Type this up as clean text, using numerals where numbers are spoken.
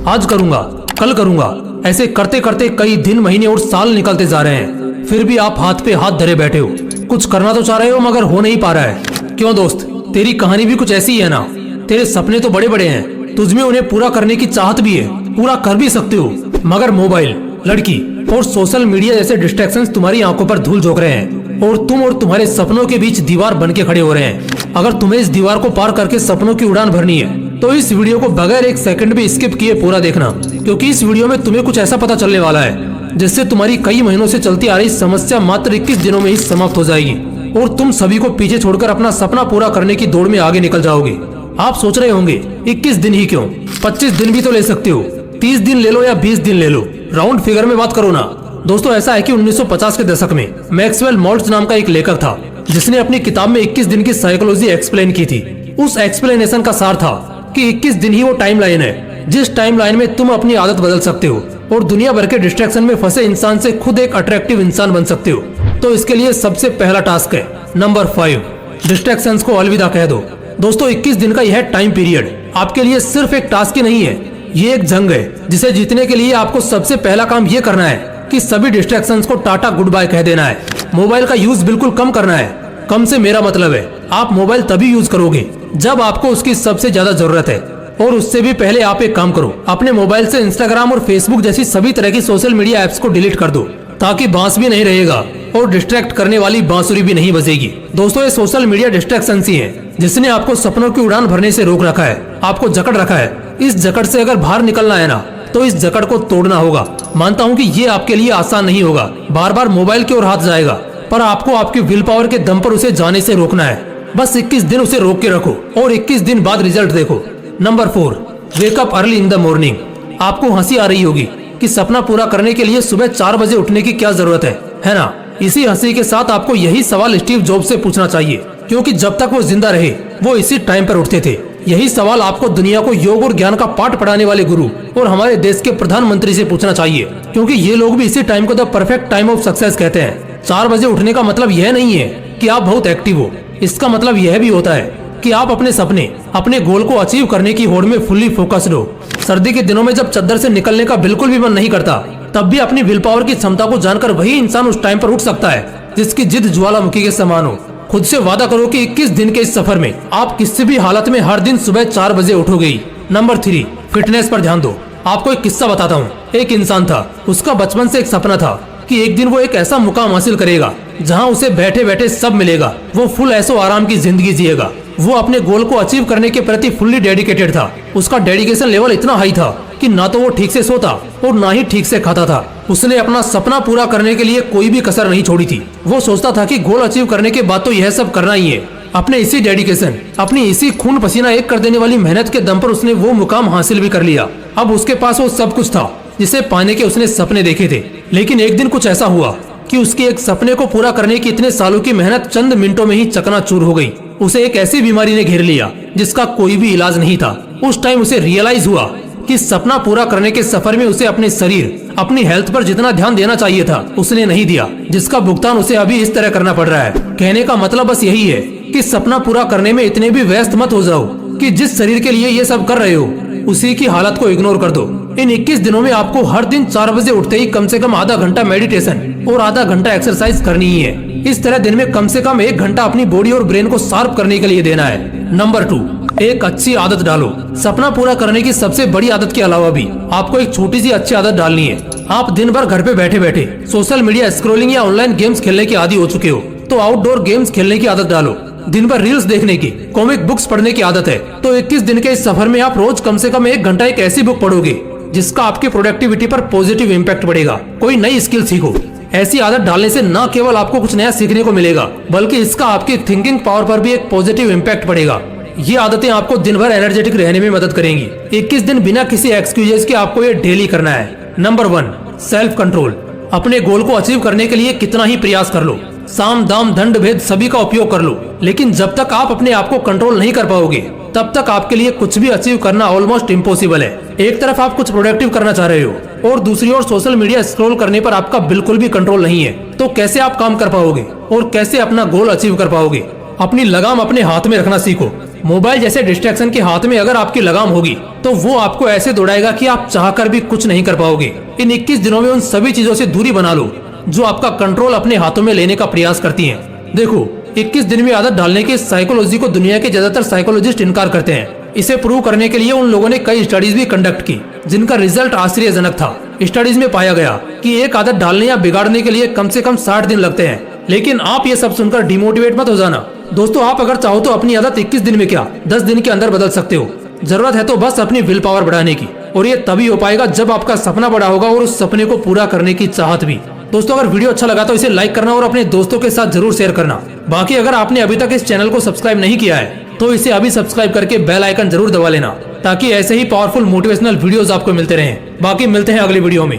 आज करूंगा, कल करूंगा, ऐसे करते करते कई दिन, महीने और साल निकलते जा रहे हैं। फिर भी आप हाथ पे हाथ धरे बैठे हो। कुछ करना तो चाह रहे हो मगर हो नहीं पा रहा है। क्यों दोस्त, तेरी कहानी भी कुछ ऐसी ही है ना। तेरे सपने तो बड़े बड़े हैं, तुझमें उन्हें पूरा करने की चाहत भी है, पूरा कर भी सकते हो, मगर मोबाइल, लड़की और सोशल मीडिया जैसे डिस्ट्रैक्शंस तुम्हारी आंखों पर धूल झोंक रहे हैं और तुम और तुम्हारे सपनों के बीच दीवार बन के खड़े हो रहे हैं। अगर तुम्हें इस दीवार को पार करके सपनों की उड़ान भरनी है तो इस वीडियो को बगैर एक सेकंड भी स्किप किए पूरा देखना, क्योंकि इस वीडियो में तुम्हें कुछ ऐसा पता चलने वाला है जिससे तुम्हारी कई महीनों से चलती आ रही समस्या मात्र 21 दिनों में ही समाप्त हो जाएगी और तुम सभी को पीछे छोड़कर अपना सपना पूरा करने की दौड़ में आगे निकल जाओगे। आप सोच रहे होंगे 21 दिन ही क्यों, 25 दिन भी तो ले सकते हो, 30 दिन ले लो या 20 दिन ले लो, राउंड फिगर में बात करो ना। दोस्तों, ऐसा है कि 1950 के दशक में मैक्सवेल मॉल्ट्ज नाम का एक लेखक था जिसने अपनी किताब में 21 दिन की साइकोलॉजी एक्सप्लेन की थी। उस एक्सप्लेनेशन का सार था कि 21 दिन ही वो टाइम लाइन है जिस टाइम लाइन में तुम अपनी आदत बदल सकते हो और दुनिया भर के डिस्ट्रैक्शन में फंसे इंसान से खुद एक अट्रैक्टिव इंसान बन सकते हो। तो इसके लिए सबसे पहला टास्क है नंबर 5, डिस्ट्रैक्शंस को अलविदा कह दो। दोस्तों, 21 दिन का यह टाइम पीरियड आपके लिए सिर्फ एक टास्क ही नहीं है, ये एक जंग है जिसे जीतने के लिए आपको सबसे पहला काम ये करना है कि सभी डिस्ट्रैक्शंस को टाटा गुड बाय कह देना है। मोबाइल का यूज बिल्कुल कम करना है। कम से मेरा मतलब है आप मोबाइल तभी यूज करोगे जब आपको उसकी सबसे ज्यादा जरूरत है, और उससे भी पहले आप एक काम करो, अपने मोबाइल से इंस्टाग्राम और फेसबुक जैसी सभी तरह की सोशल मीडिया ऐप्स को डिलीट कर दो ताकि बांस भी नहीं रहेगा और डिस्ट्रैक्ट करने वाली बांसुरी भी नहीं बजेगी। दोस्तों, ये सोशल मीडिया डिस्ट्रैक्शन ही है जिसने आपको सपनों की उड़ान भरने से रोक रखा है, आपको जकड़ रखा है। इस जकड़ से अगर बाहर निकलना है ना तो इस जकड़ को तोड़ना होगा। मानता हूँ कि ये आपके लिए आसान नहीं होगा, बार बार मोबाइल की ओर हाथ जाएगा, पर आपको आपकी विल पावर के दम पर उसे जाने से रोकना है। बस 21 दिन उसे रोक के रखो और 21 दिन बाद रिजल्ट देखो। Number 4, wake up early in the morning. आपको हंसी आ रही होगी कि सपना पूरा करने के लिए सुबह 4 बजे उठने की क्या जरूरत है ना। इसी हंसी के साथ आपको यही सवाल स्टीव जॉब्स से पूछना चाहिए, क्योंकि जब तक वो जिंदा रहे वो इसी टाइम पर उठते थे। यही सवाल आपको दुनिया को योग और ज्ञान का पाठ पढ़ाने वाले गुरु और हमारे देश के प्रधानमंत्री से पूछना चाहिए, क्योंकि ये लोग भी इसी टाइम को the perfect time of success कहते हैं। 4 बजे उठने का मतलब यह नहीं है कि आप बहुत एक्टिव हो, इसका मतलब यह भी होता है कि आप अपने सपने, अपने गोल को अचीव करने की होड़ में फुल्ली फोकस्ड हो। सर्दी के दिनों में जब चद्दर से निकलने का बिल्कुल भी मन नहीं करता, तब भी अपनी विल पावर की क्षमता को जानकर वही इंसान उस टाइम पर उठ सकता है जिसकी जिद ज्वालामुखी के समान हो। खुद से वादा करो कि 21 दिन के इस सफर में आप किसी भी हालत में हर दिन सुबह 4 बजे उठोगे ही। नंबर 3, फिटनेस पर ध्यान दो। आपको एक किस्सा बताता हूँ। एक इंसान था, उसका बचपन से एक सपना था कि एक दिन वो एक ऐसा मुकाम हासिल करेगा जहाँ उसे बैठे बैठे सब मिलेगा। वो फुल ऐसो आराम की जिंदगी जिएगा। वो अपने गोल को अचीव करने के प्रति फुल्ली डेडिकेटेड था। उसका डेडिकेशन लेवल इतना हाई था कि ना तो वो ठीक से सोता और ना ही ठीक से खाता था। उसने अपना सपना पूरा करने के लिए कोई भी कसर नहीं छोड़ी थी। वो सोचता था कि गोल अचीव करने के बाद तो यह सब करना ही है। अपने इसी डेडिकेशन, अपनी इसी खून पसीना एक कर देने वाली मेहनत के दम पर उसने वो मुकाम हासिल भी कर लिया। अब उसके पास वो सब कुछ था जिसे पाने के उसने सपने देखे थे। लेकिन एक दिन कुछ ऐसा हुआ कि उसके एक सपने को पूरा करने की इतने सालों की मेहनत चंद मिनटों में ही चकनाचूर हो गई। उसे एक ऐसी बीमारी ने घेर लिया जिसका कोई भी इलाज नहीं था। उस टाइम उसे रियलाइज हुआ कि सपना पूरा करने के सफर में उसे अपने शरीर, अपनी हेल्थ पर जितना ध्यान देना चाहिए था उसने नहीं दिया, जिसका भुगतान उसे अभी इस तरह करना पड़ रहा है। कहने का मतलब बस यही है कि सपना पूरा करने में इतने भी व्यस्त मत हो जाओ कि जिस शरीर के लिए ये सब कर रहे हो उसी की हालत को इग्नोर कर दो। इन 21 दिनों में आपको हर दिन 4 बजे उठते ही कम से कम आधा घंटा मेडिटेशन और आधा घंटा एक्सरसाइज करनी ही है। इस तरह दिन में कम से कम 1 घंटा अपनी बॉडी और ब्रेन को शार्प करने के लिए देना है। नंबर 2, एक अच्छी आदत डालो। सपना पूरा करने की सबसे बड़ी आदत के अलावा भी आपको एक छोटी सी अच्छी आदत डालनी है। आप दिन भर घर पे बैठे बैठे सोशल मीडिया स्क्रॉलिंग या ऑनलाइन गेम्स खेलने के आदी हो चुके हो, तो आउटडोर गेम्स खेलने की आदत डालो। दिन भर रील्स देखने की, कॉमिक बुक्स पढ़ने की आदत है, तो 21 दिन के इस सफर में आप रोज कम से कम 1 घंटा एक ऐसी बुक पढ़ोगे जिसका आपकी प्रोडक्टिविटी पर पॉजिटिव इम्पैक्ट पड़ेगा। कोई नई स्किल सीखो। ऐसी आदत डालने से न केवल आपको कुछ नया सीखने को मिलेगा, बल्कि इसका आपकी थिंकिंग पावर पर भी एक पॉजिटिव इम्पैक्ट पड़ेगा। ये आदतें आपको दिन भर एनर्जेटिक रहने में मदद करेंगी। 21 दिन बिना किसी एक्सक्यूजेस के आपको ये डेली करना है। Number 1, self control. अपने गोल को अचीव करने के लिए कितना ही प्रयास कर लो, साम दाम दंड भेद सभी का उपयोग कर लो, लेकिन जब तक आप अपने आप को कंट्रोल नहीं कर पाओगे तब तक आपके लिए कुछ भी अचीव करना ऑलमोस्ट इम्पॉसिबल है। एक तरफ आप कुछ प्रोडक्टिव करना चाह रहे हो और दूसरी ओर सोशल मीडिया स्क्रॉल करने पर आपका बिल्कुल भी कंट्रोल नहीं है, तो कैसे आप काम कर पाओगे और कैसे अपना गोल अचीव कर पाओगे? अपनी लगाम अपने हाथ में रखना सीखो मोबाइल जैसे डिस्ट्रैक्शन के हाथ में अगर आपकी लगाम होगी तो वो आपको ऐसे दौड़ाएगा कि आप चाहकर भी कुछ नहीं कर पाओगे। इन 21 दिनों में उन सभी चीजों से दूरी बना लो जो आपका कंट्रोल अपने हाथों में लेने का प्रयास करती हैं। देखो, 21 दिन में आदत डालने की साइकोलॉजी को दुनिया के ज्यादातर साइकोलॉजिस्ट इनकार करते हैं। इसे प्रूव करने के लिए उन लोगों ने कई स्टडीज भी कंडक्ट की जिनका रिजल्ट आश्चर्यजनक था। स्टडीज में पाया गया कि एक आदत डालने या बिगाड़ने के लिए कम से कम 60 दिन लगते हैं। लेकिन आप ये सब सुनकर डिमोटिवेट मत हो जाना दोस्तों। आप अगर चाहो तो अपनी आदत 21 दिन में क्या 10 दिन के अंदर बदल सकते हो। जरूरत है तो बस अपनी विल पावर बढ़ाने की, और ये तभी हो पाएगा जब आपका सपना बड़ा होगा और उस सपने को पूरा करने की चाहत भी। दोस्तों, अगर वीडियो अच्छा लगा तो इसे लाइक करना और अपने दोस्तों के साथ जरूर शेयर करना। बाकी अगर आपने अभी तक इस चैनल को सब्सक्राइब नहीं किया है तो इसे अभी सब्सक्राइब करके बेल आइकन जरूर दबा लेना ताकि ऐसे ही पावरफुल मोटिवेशनल वीडियोस आपको मिलते रहें। बाकी मिलते हैं अगली वीडियो में।